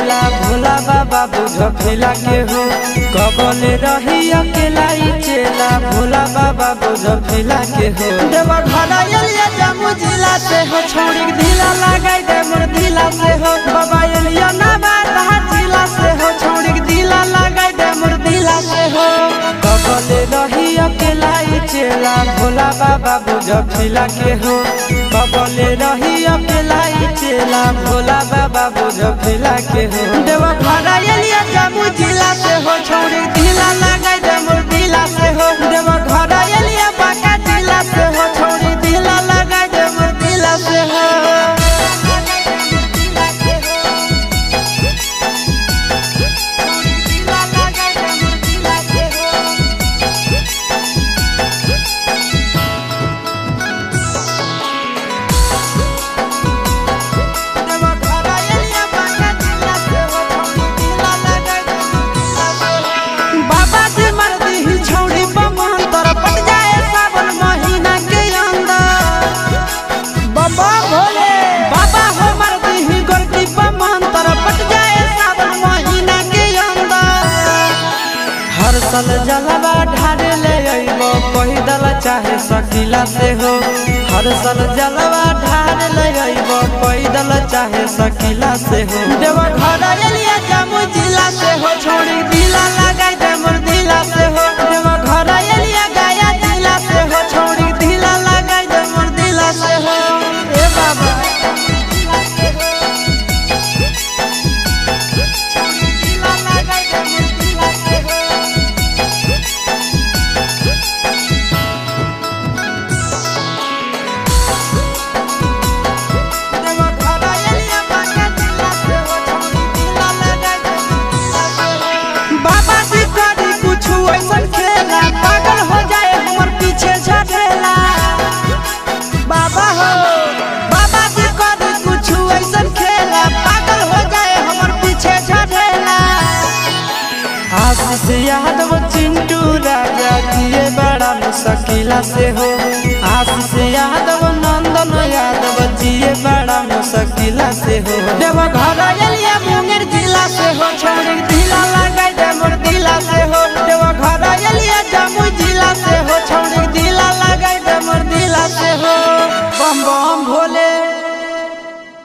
चेला भोला बाबा बुझ फिला के हो कबले रही अकेला चेला भोला बाबा बुझ फिला के हो देवा घर एलिया जम्मू जिला से हो छोड़ी ढीला लगाई दे मोर ढीला से हो बाबा एलिया ना बात जिला से हो छोड़ी ढीला लगाई दे मोर ढीला से हो कबले रही अकेला चेला भोला बाबा बुझ फिला के हो कबले रही अकेला चेला भोला बाबा बुझ फिला के हो देवा घर एलिया जम्मू जिला से हो छोड़ी ढीला लगाई दे मोर ढीला से हो देवा घर एलिया बांका जिला से हो छोड़ी ढीला लगाई दे मोर ढीला से हो हर जलवा ढारे ले अइबो पैदल चाहे सकीला से हो हर सल जलवा ढारे ले अइबो पैदल चाहे सकीला से हो देवा घर एलिया जम्मू जिला से हो छोड़ी ढीला लगाई दे मोर ढीला से हो देवा घर एलिया गया जिला से हो छोड़ी ढीला लगाई दे मोर ढीला से हो ए बाबा आशीष यादव चिंटू राजा जिए बड़ा मुश्किला से हो आशीष यादव नंदन यादव जिए बड़ा मुश्किला से हो देवा घर एलिया मुंगेर जिला से हो छोड़ी